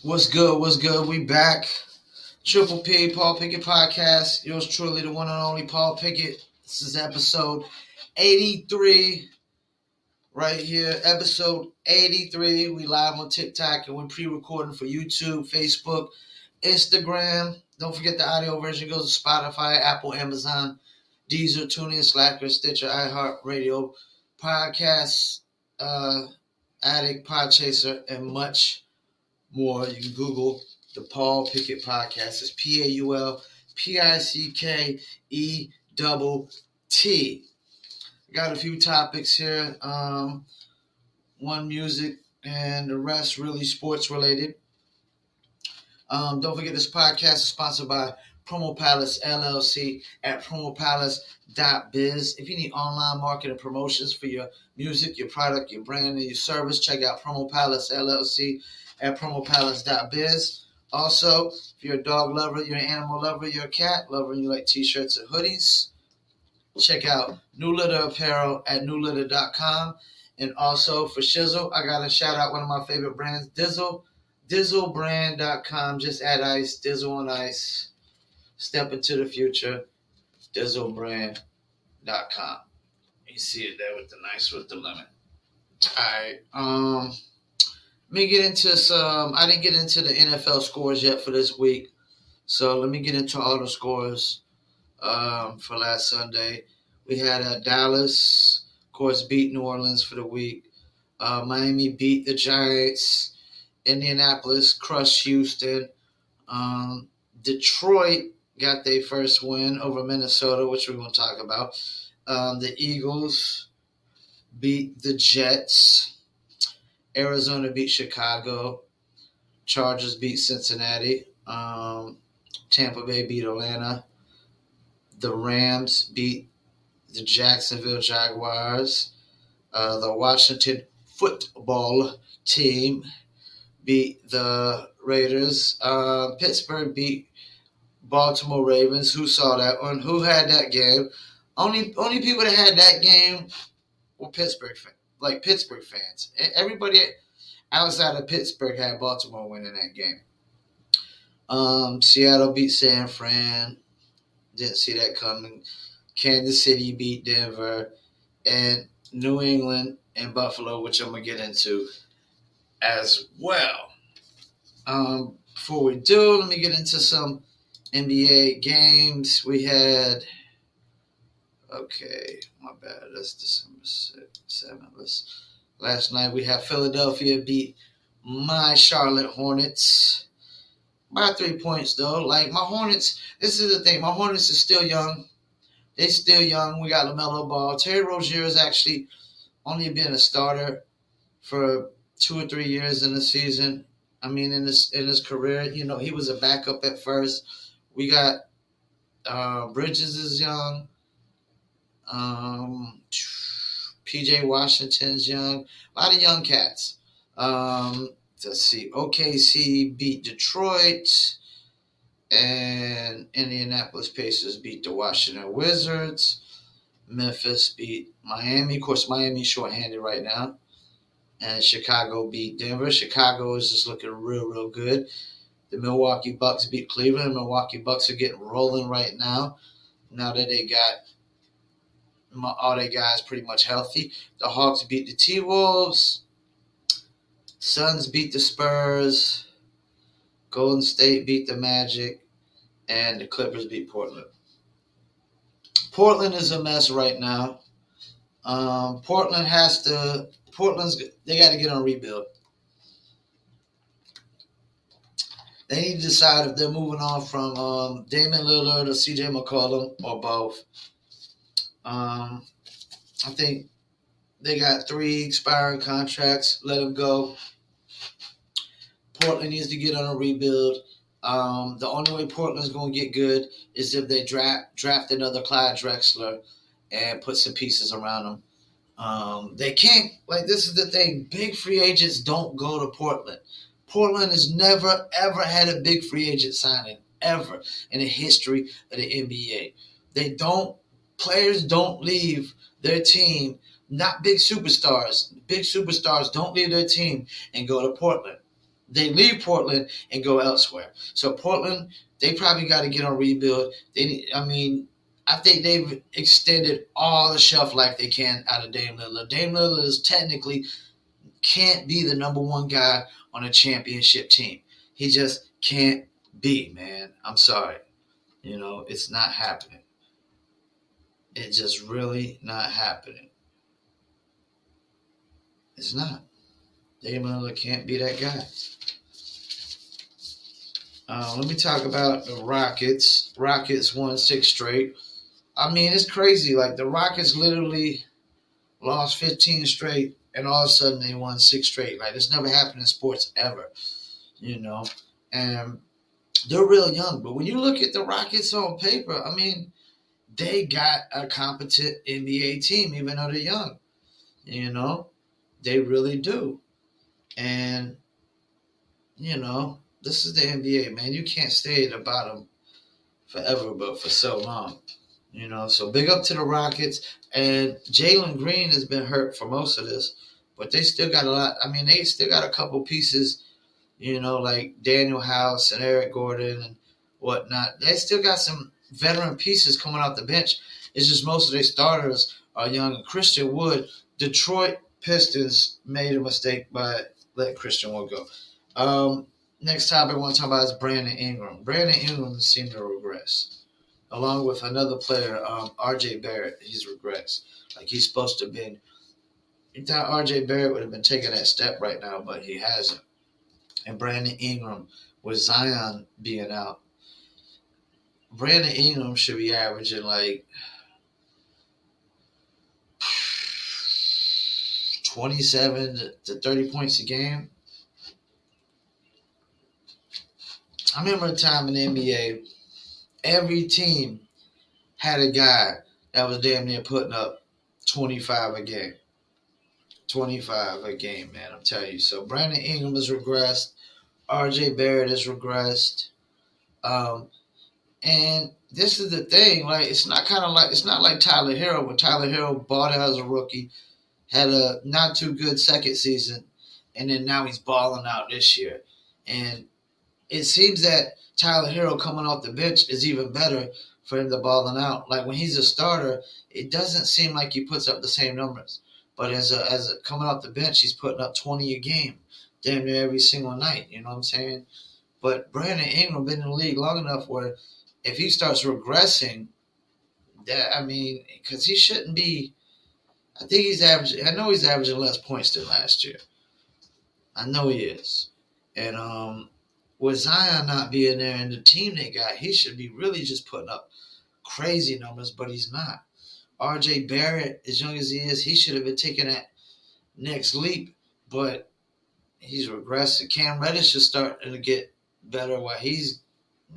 What's good? What's good? We back. Triple P, Paul Pickett Podcast. Yours truly, the one and only Paul Pickett. This is episode 83 right here. Episode 83. We live on TikTok and we're pre-recording for YouTube, Facebook, Instagram. Don't forget the audio version goes to Spotify, Apple, Amazon, Deezer, TuneIn, Slacker, Stitcher, iHeartRadio, Podcasts, Addict, Podchaser, and much more. You can Google the Paul Pickett Podcast. It's PaulPickett. Got a few topics here. One music and the rest really sports related. Don't forget this podcast is sponsored by Promo Palace LLC at promopalace.biz. If you need online marketing promotions for your music, your product, your brand, and your service, check out Promo Palace LLC at promopalace.biz. Also, if you're a dog lover, you're an animal lover, you're a cat lover, and you like t-shirts and hoodies, check out New Litter Apparel at newlitter.com. And also for Shizzle, I got to shout out one of my favorite brands, Dizzlebrand.com. Just add ice, Dizzle on ice. Step into the future, Dizzlebrand.com. You see it there with the lemon. All right. Let me get into some. I didn't get into the NFL scores yet for this week, so let me get into all the scores for last Sunday. We had Dallas, of course, beat New Orleans for the week. Miami beat the Giants. Indianapolis crushed Houston. Detroit got their first win over Minnesota, which we're going to talk about. The Eagles beat the Jets. Arizona beat Chicago. Chargers beat Cincinnati. Tampa Bay beat Atlanta. The Rams beat the Jacksonville Jaguars. The Washington football team beat the Raiders. Pittsburgh beat Baltimore Ravens. Who saw that one? Who had that game? Only people that had that game were Pittsburgh fans. Everybody outside of Pittsburgh had Baltimore winning that game. Seattle beat San Fran. Didn't see that coming. Kansas City beat Denver. And New England and Buffalo, which I'm going to get into as well. Before we do, let me get into some NBA games. We had, my bad, that's December 7th. Last night we had Philadelphia beat my Charlotte Hornets by 3 points, though. Like, my Hornets, this is the thing, my Hornets is still young. They're still young. We got LaMelo Ball. Terry Rozier has actually only been a starter for 2 or 3 years in the season. I mean, in his career, he was a backup at first. We got Bridges is young. PJ Washington's young. A lot of young cats. Let's see. OKC beat Detroit. And Indianapolis Pacers beat the Washington Wizards. Memphis beat Miami. Of course, Miami's shorthanded right now. And Chicago beat Denver. Chicago is just looking real, real good. The Milwaukee Bucks beat Cleveland. The Milwaukee Bucks are getting rolling right now. Now that they got all their guys pretty much healthy. The Hawks beat the T-Wolves. Suns beat the Spurs. Golden State beat the Magic. And the Clippers beat Portland. Portland is a mess right now. They got to get on rebuild. They need to decide if they're moving on from Damian Lillard or CJ McCollum or both. I think they got 3 expiring contracts. Let them go. Portland needs to get on a rebuild. The only way Portland's going to get good is if they draft another Clyde Drexler and put some pieces around them. They can't, this is the thing, big free agents don't go to Portland. Portland has never, ever had a big free agent signing, ever, in the history of the NBA. Players don't leave their team, not big superstars. Big superstars don't leave their team and go to Portland. They leave Portland and go elsewhere. So Portland, they probably got to get on rebuild. I think they've extended all the shelf life they can out of Dame Lillard. Dame Lillard is technically can't be the number one guy on a championship team. He just can't be, man. I'm sorry. It's not happening. It's just really not happening. It's not. Dame Lillard can't be that guy. Let me talk about the Rockets. Rockets won 6 straight. It's crazy. Like, the Rockets literally lost 15 straight, and all of a sudden they won 6 straight. Like, this never happened in sports ever, And they're real young. But when you look at the Rockets on paper, they got a competent NBA team, even though they're young. They really do. And, this is the NBA, man. You can't stay at the bottom forever, but for so long. So big up to the Rockets. And Jalen Green has been hurt for most of this, but they still got a lot. They still got a couple pieces, like Daniel House and Eric Gordon and whatnot. They still got some veteran pieces coming off the bench. It's just most of their starters are young. Christian Wood, Detroit Pistons made a mistake by letting Christian Wood go. Next topic I want to talk about is Brandon Ingram. Brandon Ingram seemed to regress, along with another player, R.J. Barrett. He's regressed. Like, he's supposed to have been. You thought R.J. Barrett would have been taking that step right now, but he hasn't. And Brandon Ingram, with Zion being out, Brandon Ingram should be averaging like 27 to 30 points a game. I remember a time in the NBA, every team had a guy that was damn near putting up 25 a game. 25 a game, man, I'm telling you. So Brandon Ingram has regressed. R.J. Barrett has regressed. And this is the thing, like, it's not like Tyler Hero. When Tyler Hero bought out as a rookie, had a not too good second season, and then now he's balling out this year. And it seems that Tyler Hero coming off the bench is even better for him to balling out. Like, when he's a starter, it doesn't seem like he puts up the same numbers. But as a coming off the bench, he's putting up 20 a game, damn near every single night. You know what I'm saying? But Brandon Ingram been in the league long enough where if he starts regressing, because he shouldn't be. I think he's averaging. I know he's averaging less points than last year. I know he is, and with Zion not being there and the team they got, he should be really just putting up crazy numbers, but he's not. R.J. Barrett, as young as he is, he should have been taking that next leap, but he's regressing. Cam Reddish is starting to get better while he's,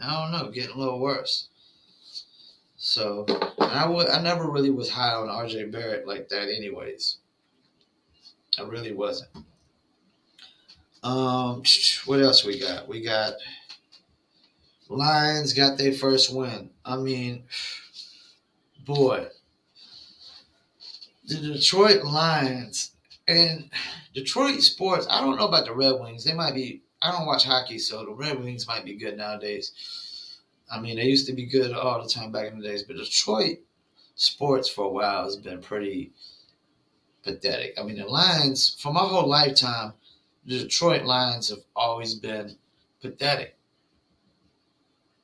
I don't know, getting a little worse. So I never really was high on R.J. Barrett like that anyways. I really wasn't. What else we got? We got Lions got their first win. Boy, the Detroit Lions and Detroit sports. I don't know about the Red Wings. They might be. I don't watch hockey, so the Red Wings might be good nowadays. They used to be good all the time back in the days, but Detroit sports for a while has been pretty pathetic. The Lions, for my whole lifetime, the Detroit Lions have always been pathetic.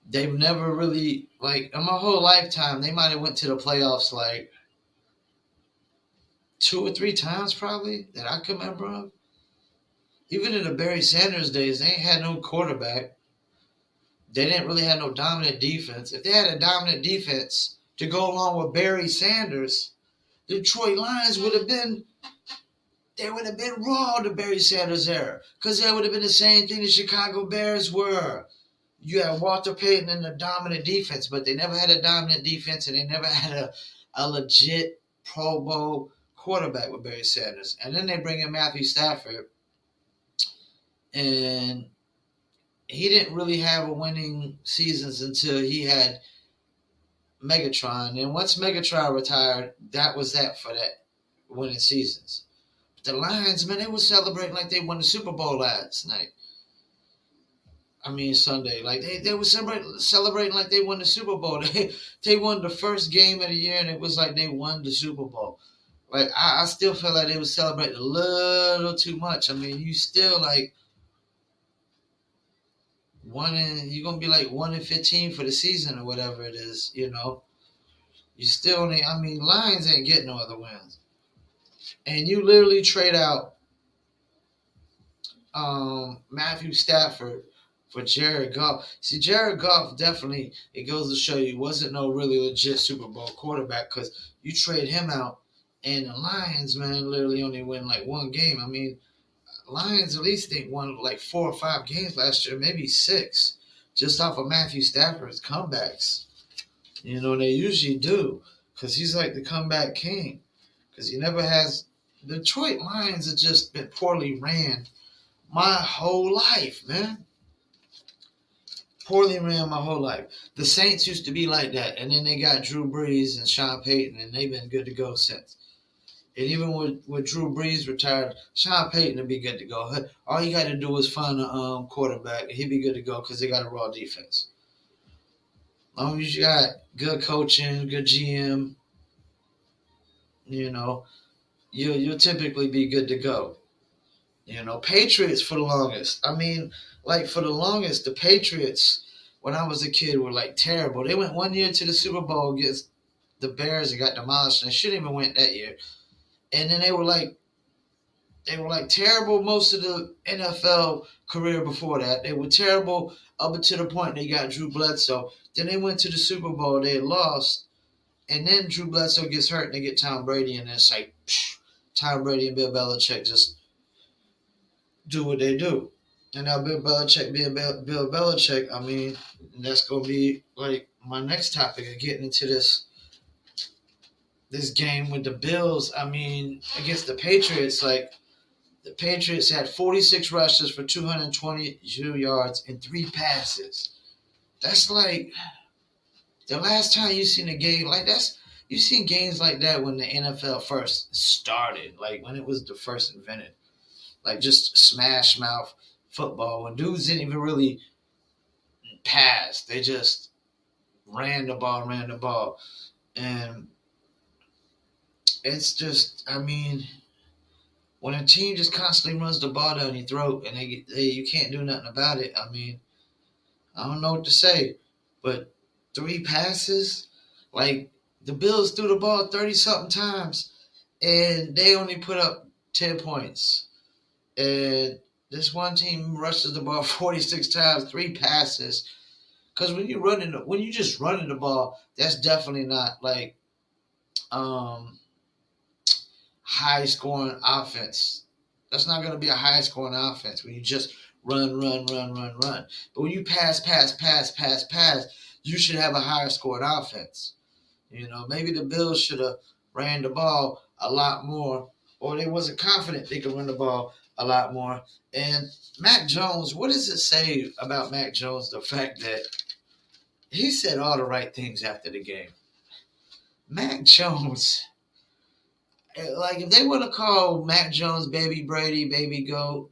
They've never really, in my whole lifetime, they might have went to the playoffs 2 or 3 times probably that I can remember of. Even in the Barry Sanders days, they ain't had no quarterback. They didn't really have no dominant defense. If they had a dominant defense to go along with Barry Sanders, the Detroit Lions would have been raw the Barry Sanders era. Because that would have been the same thing the Chicago Bears were. You had Walter Payton and a dominant defense, but they never had a dominant defense and they never had a legit Pro Bowl quarterback with Barry Sanders. And then they bring in Matthew Stafford, and he didn't really have a winning seasons until he had Megatron. And once Megatron retired, that was that for that winning seasons. But the Lions, man, they were celebrating like they won the Super Bowl last night. I mean Sunday. Like they were celebrating like they won the Super Bowl. They won the first game of the year, and it was like they won the Super Bowl. Like I still feel like they were celebrating a little too much. I mean, you still like you're gonna be like 1-15 for the season or whatever it is. You still only. I mean, Lions ain't getting no other wins, and you literally trade out Matthew Stafford for Jared Goff. See, Jared Goff definitely, it goes to show you, wasn't no really legit Super Bowl quarterback because you trade him out, and the Lions, man, literally only win like one game. I mean, Lions at least they won like 4 or 5 games last year, maybe 6, just off of Matthew Stafford's comebacks. They usually do because he's like the comeback king because he never has. The Detroit Lions have just been poorly ran my whole life, man. Poorly ran my whole life. The Saints used to be like that, and then they got Drew Brees and Sean Payton, and they've been good to go since. And even with Drew Brees retired, Sean Payton will be good to go. All you got to do is find a quarterback, and he'll be good to go because they got a raw defense. As long as you got good coaching, good GM, you'll typically be good to go. Patriots for the longest. I mean, like for the longest, the Patriots, when I was a kid, were like terrible. They went one year to the Super Bowl against the Bears and got demolished, and they shouldn't even went that year. And then they were like terrible most of the NFL career before that. They were terrible up until the point they got Drew Bledsoe. Then they went to the Super Bowl, they lost, and then Drew Bledsoe gets hurt and they get Tom Brady, and it's like Tom Brady and Bill Belichick just do what they do. And now Bill Belichick being Bill Belichick, I mean, that's gonna be like my next topic of getting into this game with the Bills. I mean, against the Patriots, like the Patriots had 46 rushes for 222 yards and 3 passes. That's like the last time you seen a game like that's. You seen games like that when the NFL first started, like when it was the first invented. Like just smash mouth football when dudes didn't even really pass. They just ran the ball. And it's just, I mean, when a team just constantly runs the ball down your throat and you can't do nothing about it, I mean, I don't know what to say. But 3 passes, like the Bills threw the ball 30-something times and they only put up 10 points. And this one team rushes the ball 46 times, 3 passes. Because when you just running the ball, that's definitely not like high scoring offense. That's not going to be a high scoring offense when you just run. But when you pass, you should have a higher scoring offense. Maybe the Bills should have ran the ball a lot more, or they wasn't confident they could run the ball a lot more. And Mac Jones, what does it say about Mac Jones? The fact that he said all the right things after the game. Mac Jones, like if they want to call Mac Jones Baby Brady, Baby Goat,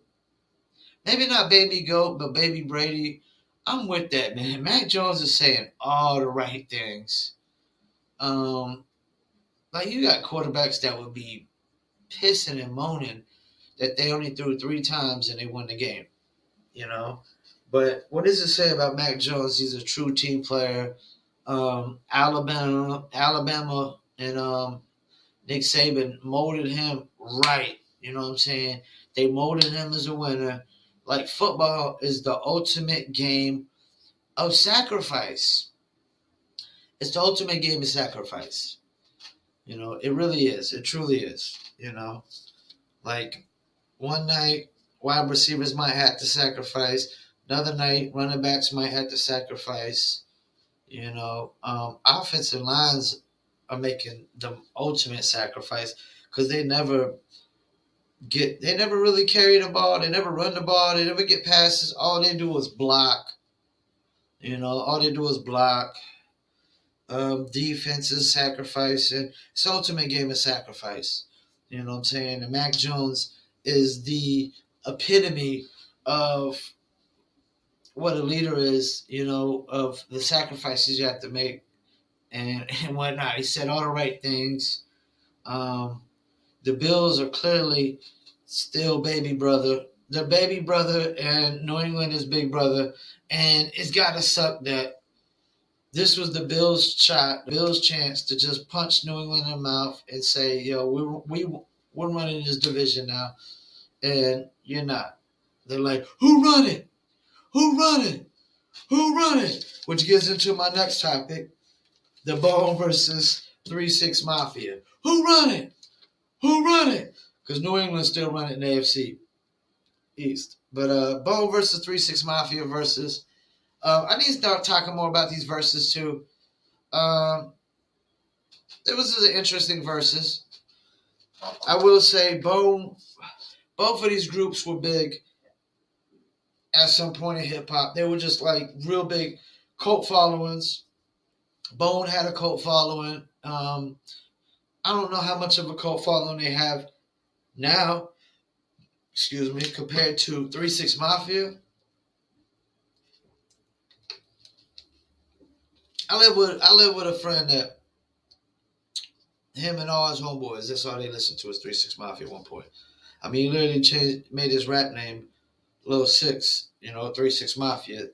maybe not Baby Goat, but Baby Brady, I'm with that, man. Mac Jones is saying all the right things. Like you got quarterbacks that would be pissing and moaning that they only threw 3 times and they won the game, But what does it say about Mac Jones? He's a true team player. Alabama, and Nick Saban molded him right. You know what I'm saying? They molded him as a winner. Like football is the ultimate game of sacrifice. It's the ultimate game of sacrifice. It really is. It truly is. Like one night, wide receivers might have to sacrifice. Another night, running backs might have to sacrifice. Offensive lines are making the ultimate sacrifice because they never really carry the ball. They never run the ball. They never get passes. All they do is block. All they do is block. Defenses sacrifice, and it's the ultimate game of sacrifice. You know what I'm saying? And Mac Jones is the epitome of what a leader is, of the sacrifices you have to make and whatnot. He said all the right things. Um, the Bills are clearly still baby brother. They're baby brother, and New England is big brother. And it's got to suck that this was the Bills' shot, the Bills' chance to just punch New England in the mouth and say, "Yo, we're running this division now," and you're not. They're like, "Who run it? Who run it? Who run it?" Which gets into my next topic: the Bone versus 3-6 Mafia. Who run it? Who run it? Because New England still running in the AFC East. But Bone versus 3-6 Mafia versus. I need to start talking more about these verses too. Um, it was an interesting verses. I will say both of these groups were big at some point in hip hop. They were just like real big cult followings. Bone had a cult following. I don't know how much of a cult following they have now, excuse me, compared to 3-6 Mafia. I live with a friend that him and all his homeboys, that's all they listened to is 3-6 Mafia at one point. I mean, he literally made his rap name Lil Six, 3-6 Mafia.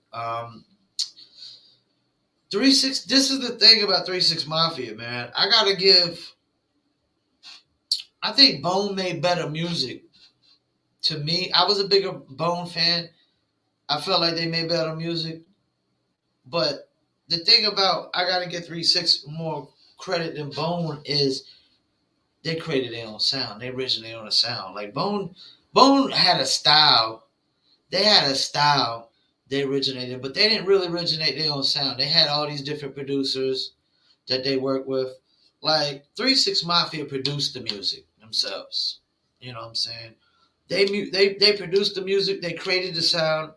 3-6, this is the thing about 3-6 Mafia, man. I think Bone made better music. To me, I was a bigger Bone fan. I felt like they made better music. But the thing about I gotta give 3-6 more credit than Bone is they created their own sound. They originated on a sound. Like Bone had a style. They had a style they originated, but they didn't really originate their own sound. They had all these different producers that they worked with. Like 3-6 Mafia produced the music themselves. You know what I'm saying? They produced the music. They created the sound.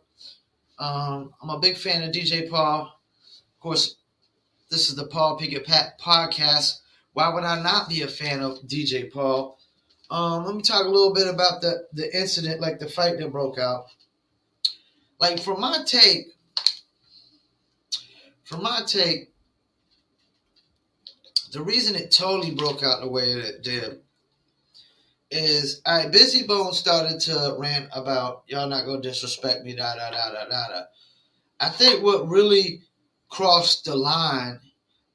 I'm a big fan of DJ Paul. Of course, this is the Paul Pickett podcast. Why would I not be a fan of DJ Paul? Let me talk a little bit about the incident, like the fight that broke out. Like from my take, the reason it totally broke out the way that it did is Busy Bone started to rant about y'all not gonna disrespect me, da da da da da da. I think what really crossed the line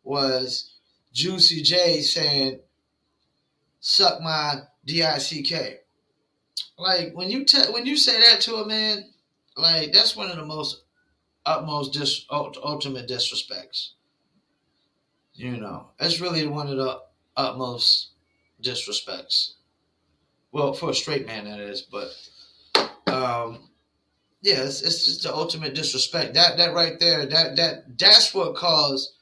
was Juicy J saying, "Suck my dick." Like when you say that to a man, like that's one of the most ultimate disrespects. That's really one of the utmost disrespects. Well, for a straight man, that is, but yeah, it's just the ultimate disrespect. That right there, that's what caused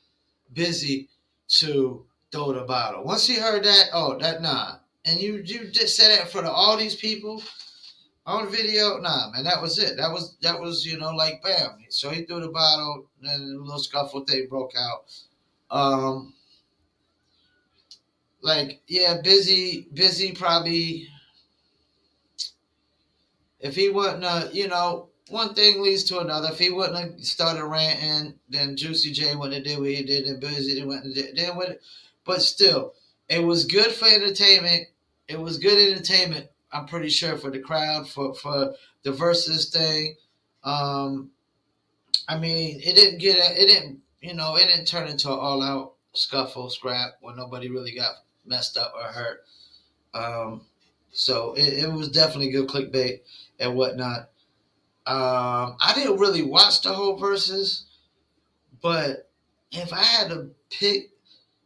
Busy to throw the bottle. Once he heard that, oh, that nah, and you just said that for all these people on video, nah, man, that was it. That was like bam. So he threw the bottle, and a little scuffle thing broke out. Like yeah, busy probably. If he wouldn't, one thing leads to another. If he wouldn't have started ranting, then Juicy J wouldn't have did what he did, and Busy went and did. But still, it was good for entertainment. It was good entertainment. I'm pretty sure for the crowd, for the versus thing. I mean, it didn't turn into an all out scuffle, scrap, where nobody really got messed up or hurt. So it was definitely good clickbait and whatnot. I didn't really watch the whole verses, but if I had to pick,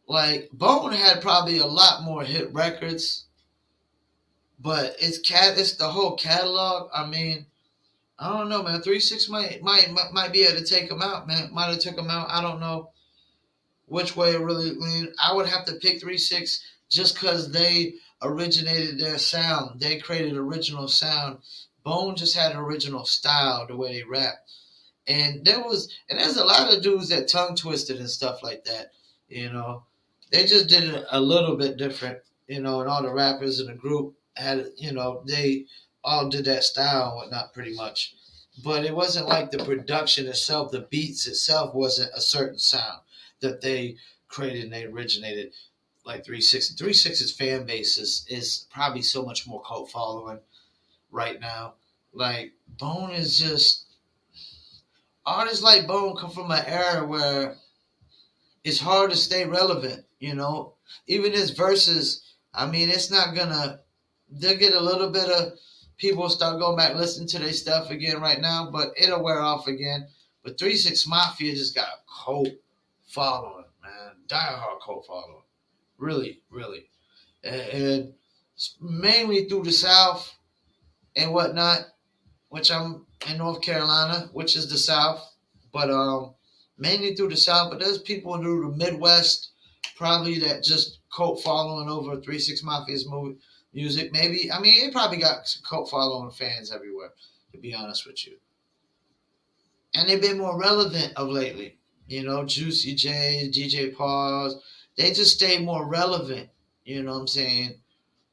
like Bone had probably a lot more hit records, but it's the whole catalog. I mean, I don't know, man. 3-6 might be able to take him out, man. Might have took him out. I don't know which way it really leaned. I would have to pick 3-6 just because they originated their sound. They created original sound. Bone just had an original style, the way they rap. And there's a lot of dudes that tongue twisted and stuff like that. They just did it a little bit different. And all the rappers in the group had, they all did that style and whatnot pretty much. but it wasn't like the production itself, the beats itself wasn't a certain sound that they created and they originated like 360. 360's fan base is probably so much more cult following right now. Like Bone is just artists like Bone come from an era where it's hard to stay relevant, you know. Even his verses, I mean, it's not gonna. They'll get a little bit of people start going back listening to their stuff again right now, but it'll wear off again. But 3 6 Mafia just got a cult following, man, diehard cult following, really, really, and mainly through the South and whatnot, which I'm in North Carolina, which is the South, but mainly through the South. But there's people through the Midwest, probably that just cult following over 3 6 Mafia's music. Maybe I mean it probably got cult following fans everywhere. To be honest with you, and they've been more relevant of lately. You know, Juicy J, DJ Pause, they just stay more relevant. You know what I'm saying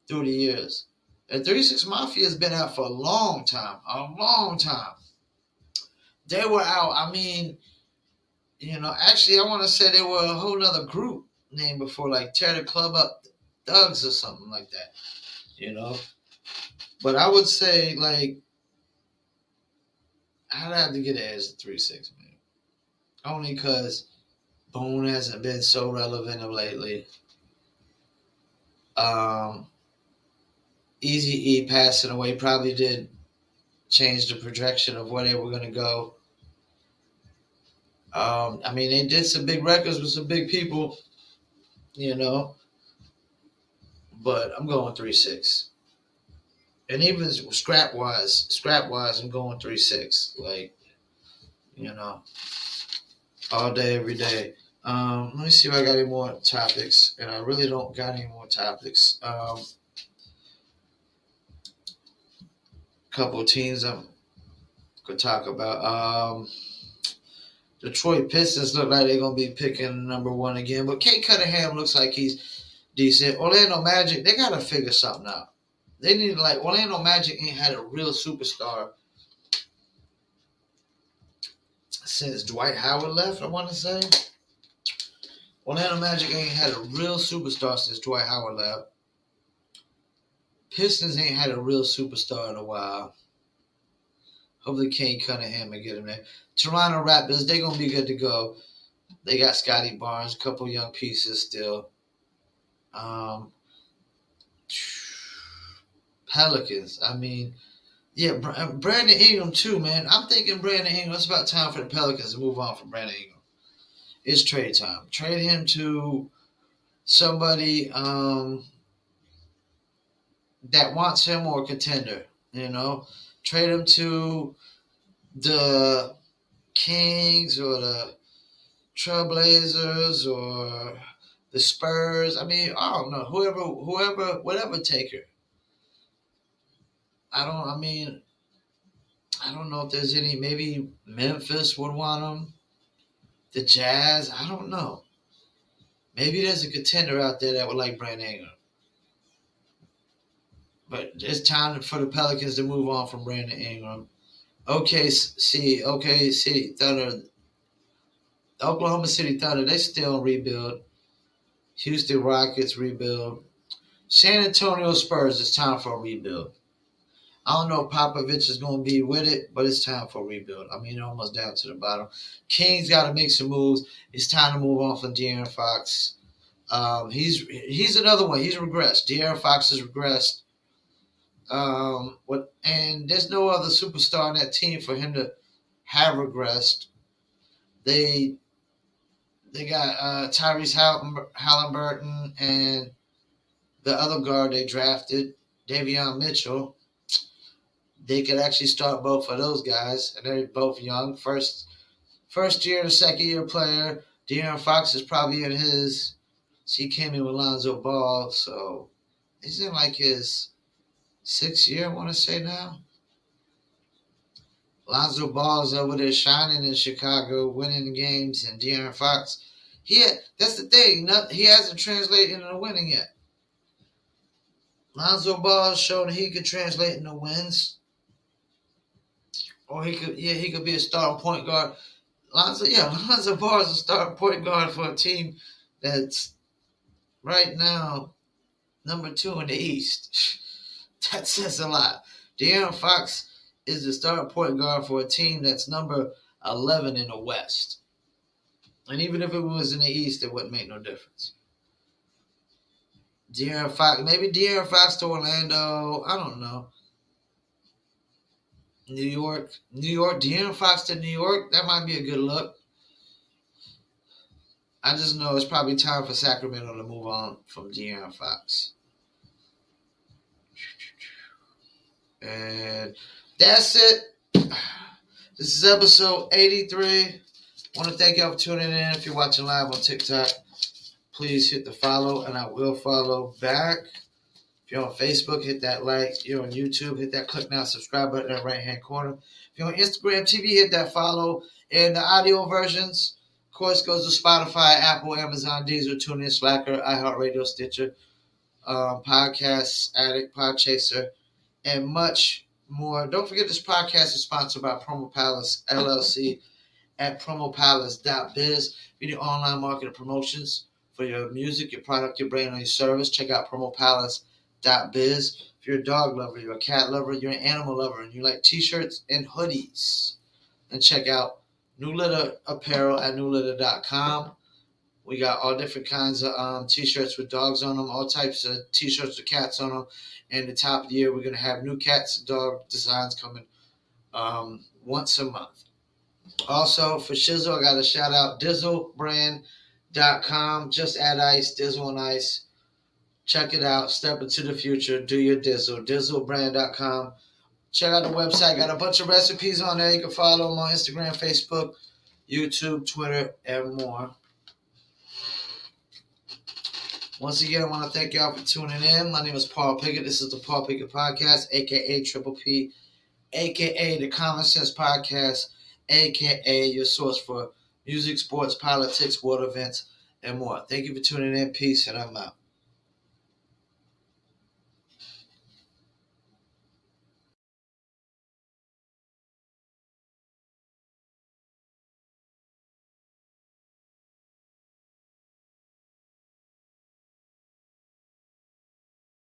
through the years. And 3 6 Mafia has been out for a long time, a long time. They were out. I mean, you know, actually, I want to say they were a whole other group named before, like Tear the Club Up Thugs or something like that. You know, but I would say like I'd have to get it as a 3 6 man, only because Bone hasn't been so relevant of lately. Um, Easy E passing away probably did change the projection of where they were going to go. I mean, they did some big records with some big people, you know, but I'm going 3 6. And even scrap wise, I'm going 3 6. Like, you know, all day, every day. Let me see if I got any more topics, and I really don't got any more topics. Couple of teams I could talk about. Detroit Pistons look like they're gonna be picking number one again, but Kate Cunningham looks like he's decent. Orlando Magic, they gotta figure something out. They need like Orlando Magic ain't had a real superstar since Dwight Howard left. I want to say Orlando Magic ain't had a real superstar since Dwight Howard left. Pistons ain't had a real superstar in a while. Hopefully Kane Cunningham will get him there. Toronto Raptors, they're gonna be good to go. They got Scotty Barnes, a couple young pieces still. Pelicans, I mean, yeah, Brandon Ingram too, man. I'm thinking Brandon Ingram. It's about time for the Pelicans to move on from Brandon Ingram. It's trade time. Trade him to somebody that wants him or a contender. You know, trade him to the Kings or the Trailblazers or the Spurs. I mean, I don't know. Whatever taker. I mean, I don't know if there's any. Maybe Memphis would want him. The Jazz. I don't know. Maybe there's a contender out there that would like Brandon Ingram. But it's time for the Pelicans to move on from Brandon Ingram. OKC Thunder, Oklahoma City Thunder, they still rebuild. Houston Rockets rebuild. San Antonio Spurs, it's time for a rebuild. I don't know if Popovich is going to be with it, but it's time for a rebuild. I mean, almost down to the bottom. Kings got to make some moves. It's time to move on from De'Aaron Fox. He's another one. He's regressed. De'Aaron Fox has regressed. And there's no other superstar on that team for him to have regressed. They got Tyrese Halliburton and the other guard they drafted, Davion Mitchell. They could actually start both of those guys, and they're both young. First year and second year player. De'Aaron Fox is probably in his. He came in with Lonzo Ball, so he's in like his 6th year, I want to say now. Lonzo Ball is over there shining in Chicago, winning games, and De'Aaron Fox, that's the thing. He hasn't translated into winning yet. Lonzo Ball showed he could translate into wins. Or he could be a starting point guard. Lonzo Ball is a starting point guard for a team that's right now number 2 in the East. That says a lot. De'Aaron Fox is the starting point guard for a team that's number 11 in the West. And even if it was in the East, it wouldn't make no difference. Maybe De'Aaron Fox to Orlando. I don't know. New York, De'Aaron Fox to New York. That might be a good look. I just know it's probably time for Sacramento to move on from De'Aaron Fox. And that's it. This is episode 83. I want to thank y'all for tuning in. If you're watching live on TikTok, please hit the follow, and I will follow back. If you're on Facebook, hit that like. If you're on YouTube, hit that click now subscribe button in the right-hand corner. If you're on Instagram TV, hit that follow. And the audio versions, of course, goes to Spotify, Apple, Amazon, Deezer, TuneIn, Slacker, iHeartRadio, Stitcher, Podcast Addict, Podchaser, and much more. Don't forget this podcast is sponsored by Promo Palace LLC at promopalace.biz. We do online marketing promotions for your music, your product, your brand, or your service. Check out promopalace.biz. If you're a dog lover, you're a cat lover, you're an animal lover, and you like t-shirts and hoodies, then check out New Litter Apparel at newlitter.com. We got all different kinds of t-shirts with dogs on them, all types of t-shirts with cats on them. And the top of the year, we're going to have new cats and dog designs coming once a month. Also, for Shizzle, I got a shout out, dizzlebrand.com. Just add ice, Dizzle and ice. Check it out. Step into the future. Do your Dizzle. Dizzlebrand.com. Check out the website. Got a bunch of recipes on there. You can follow them on Instagram, Facebook, YouTube, Twitter, and more. Once again, I want to thank y'all for tuning in. My name is Paul Pickett. This is the Paul Pickett Podcast, a.k.a. Triple P, a.k.a. the Common Sense Podcast, a.k.a. your source for music, sports, politics, world events, and more. Thank you for tuning in. Peace, and I'm out.